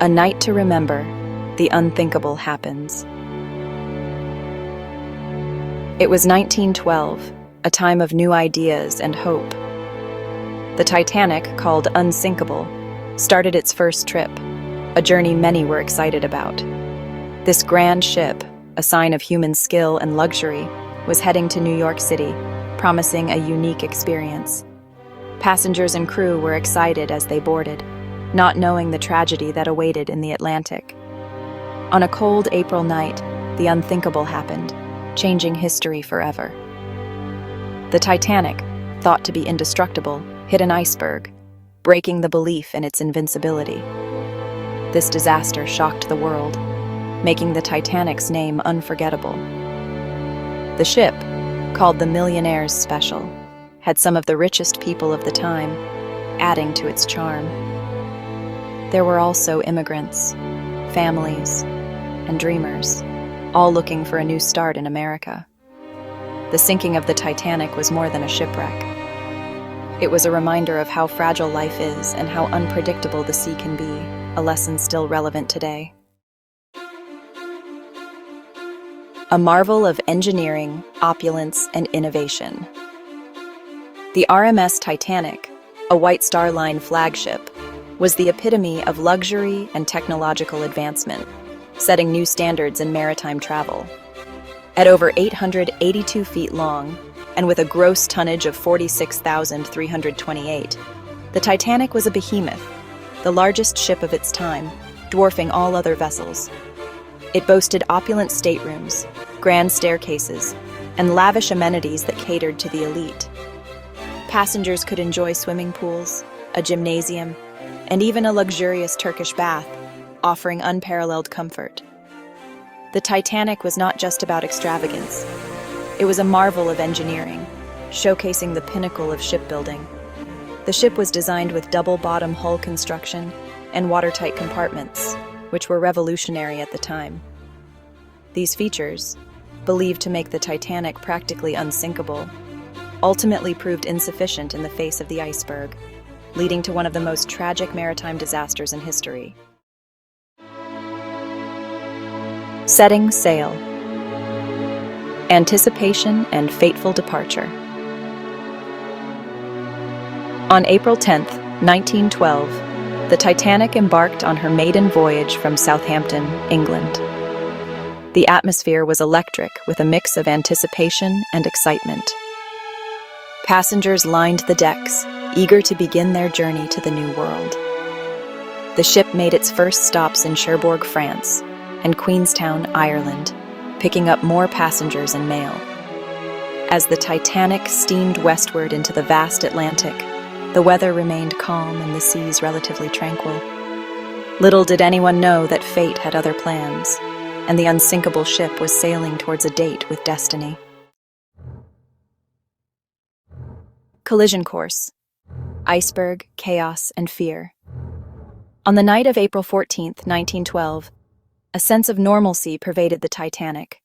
A night to remember, the unthinkable happens. It was 1912, a time of new ideas and hope. The Titanic, called unsinkable, started its first trip, a journey many were excited about. This grand ship, a sign of human skill and luxury, was heading to New York City, promising a unique experience. Passengers and crew were excited as they boarded, not knowing the tragedy that awaited in the Atlantic. On a cold April night, the unthinkable happened, changing history forever. The Titanic, thought to be indestructible, hit an iceberg, breaking the belief in its invincibility. This disaster shocked the world, making the Titanic's name unforgettable. The ship, called the Millionaire's Special, had some of the richest people of the time, adding to its charm. There were also immigrants, families, and dreamers, all looking for a new start in America. The sinking of the Titanic was more than a shipwreck. It was a reminder of how fragile life is and how unpredictable the sea can be, a lesson still relevant today. A marvel of engineering, opulence, and innovation. The RMS Titanic, a White Star Line flagship, was the epitome of luxury and technological advancement, setting new standards in maritime travel. At over 882 feet long, and with a gross tonnage of 46,328, the Titanic was a behemoth, the largest ship of its time, dwarfing all other vessels. It boasted opulent staterooms, grand staircases, and lavish amenities that catered to the elite. Passengers could enjoy swimming pools, a gymnasium, and even a luxurious Turkish bath, offering unparalleled comfort. The Titanic was not just about extravagance. It was a marvel of engineering, showcasing the pinnacle of shipbuilding. The ship was designed with double-bottom hull construction and watertight compartments, which were revolutionary at the time. These features, believed to make the Titanic practically unsinkable, ultimately proved insufficient in the face of the iceberg, leading to one of the most tragic maritime disasters in history. Setting sail. Anticipation and fateful departure. On April 10, 1912, the Titanic embarked on her maiden voyage from Southampton, England. The atmosphere was electric with a mix of anticipation and excitement. Passengers lined the decks, eager to begin their journey to the New World. The ship made its first stops in Cherbourg, France, and Queenstown, Ireland, picking up more passengers and mail. As the Titanic steamed westward into the vast Atlantic, the weather remained calm and the seas relatively tranquil. Little did anyone know that fate had other plans, and the unsinkable ship was sailing towards a date with destiny. Collision course. Iceberg, chaos, and fear. On the night of April 14, 1912, a sense of normalcy pervaded the Titanic.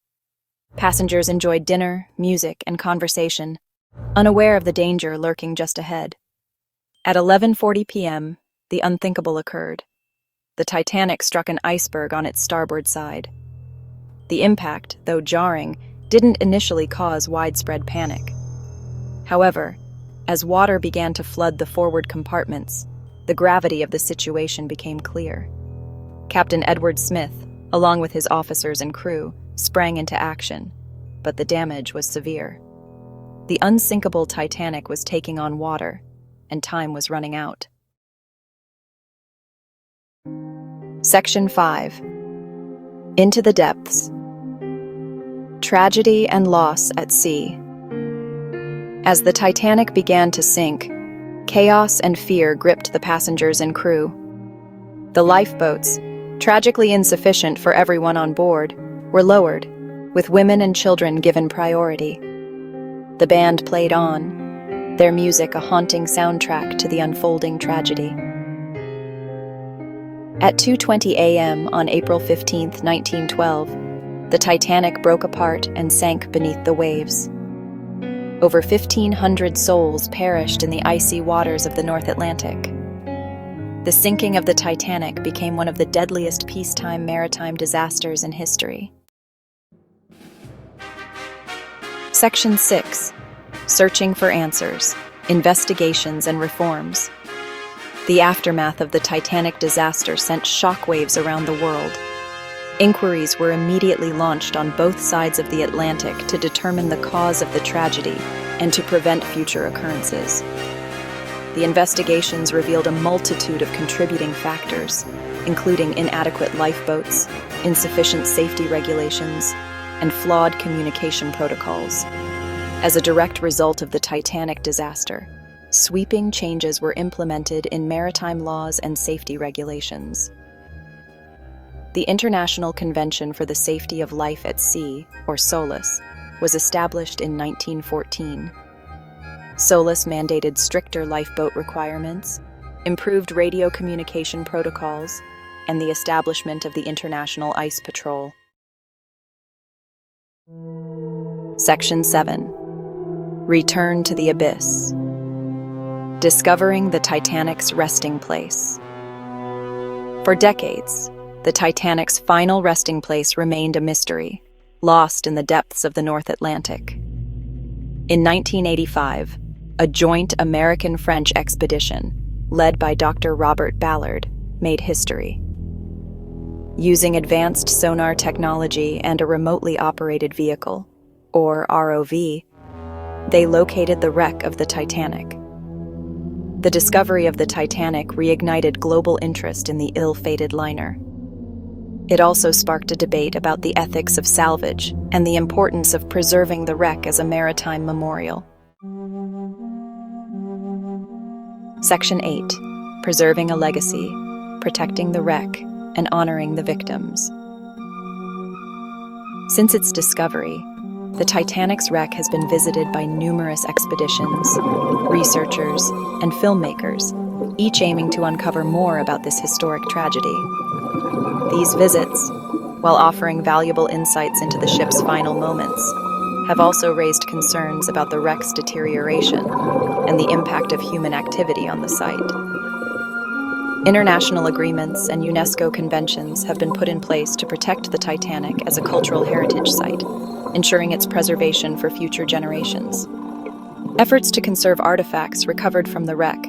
Passengers enjoyed dinner, music, and conversation, unaware of the danger lurking just ahead. At 11:40 p.m., the unthinkable occurred. The Titanic struck an iceberg on its starboard side. The impact, though jarring, didn't initially cause widespread panic. However, as water began to flood the forward compartments, the gravity of the situation became clear. Captain Edward Smith, along with his officers and crew, sprang into action, but the damage was severe. The unsinkable Titanic was taking on water, and time was running out. Section 5. Into the depths. Tragedy and loss at sea. As the Titanic began to sink, chaos and fear gripped the passengers and crew. The lifeboats, tragically insufficient for everyone on board, were lowered, with women and children given priority. The band played on, their music a haunting soundtrack to the unfolding tragedy. At 2:20 a.m. on April 15, 1912, the Titanic broke apart and sank beneath the waves. Over 1,500 souls perished in the icy waters of the North Atlantic. The sinking of the Titanic became one of the deadliest peacetime maritime disasters in history. Section 6. Searching for Answers, Investigations and Reforms. The aftermath of the Titanic disaster sent shockwaves around the world. Inquiries were immediately launched on both sides of the Atlantic to determine the cause of the tragedy and to prevent future occurrences. The investigations revealed a multitude of contributing factors, including inadequate lifeboats, insufficient safety regulations, and flawed communication protocols. As a direct result of the Titanic disaster, sweeping changes were implemented in maritime laws and safety regulations. The International Convention for the Safety of Life at Sea, or SOLAS, was established in 1914. SOLAS mandated stricter lifeboat requirements, improved radio communication protocols, and the establishment of the International Ice Patrol. Section 7. Return to the Abyss. Discovering the Titanic's resting place. For decades, the Titanic's final resting place remained a mystery, lost in the depths of the North Atlantic. In 1985, a joint American-French expedition, led by Dr. Robert Ballard, made history. Using advanced sonar technology and a remotely operated vehicle, or ROV, they located the wreck of the Titanic. The discovery of the Titanic reignited global interest in the ill-fated liner. It also sparked a debate about the ethics of salvage and the importance of preserving the wreck as a maritime memorial. Section 8. Preserving a Legacy, Protecting the Wreck, and Honoring the Victims. Since its discovery, the Titanic's wreck has been visited by numerous expeditions, researchers, and filmmakers, each aiming to uncover more about this historic tragedy. These visits, while offering valuable insights into the ship's final moments, have also raised concerns about the wreck's deterioration and the impact of human activity on the site. International agreements and UNESCO conventions have been put in place to protect the Titanic as a cultural heritage site, ensuring its preservation for future generations. Efforts to conserve artifacts recovered from the wreck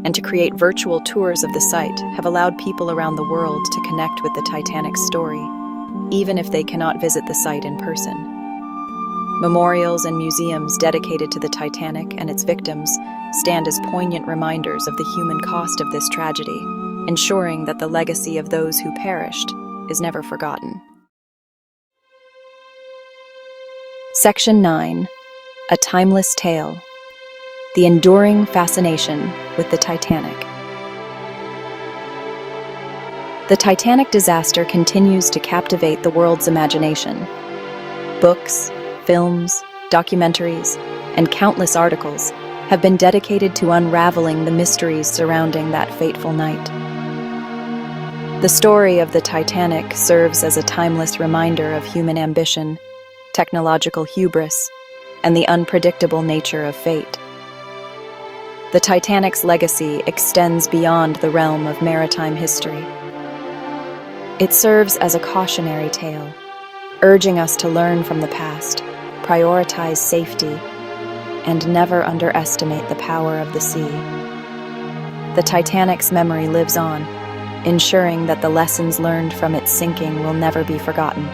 and to create virtual tours of the site have allowed people around the world to connect with the Titanic's story, even if they cannot visit the site in person. Memorials and museums dedicated to the Titanic and its victims stand as poignant reminders of the human cost of this tragedy, ensuring that the legacy of those who perished is never forgotten. Section 9. A Timeless Tale. The Enduring Fascination with the Titanic. The Titanic disaster continues to captivate the world's imagination. Books, films, documentaries, and countless articles have been dedicated to unraveling the mysteries surrounding that fateful night. The story of the Titanic serves as a timeless reminder of human ambition, technological hubris, and the unpredictable nature of fate. The Titanic's legacy extends beyond the realm of maritime history. It serves as a cautionary tale, urging us to learn from the past, prioritize safety, and never underestimate the power of the sea. The Titanic's memory lives on, ensuring that the lessons learned from its sinking will never be forgotten.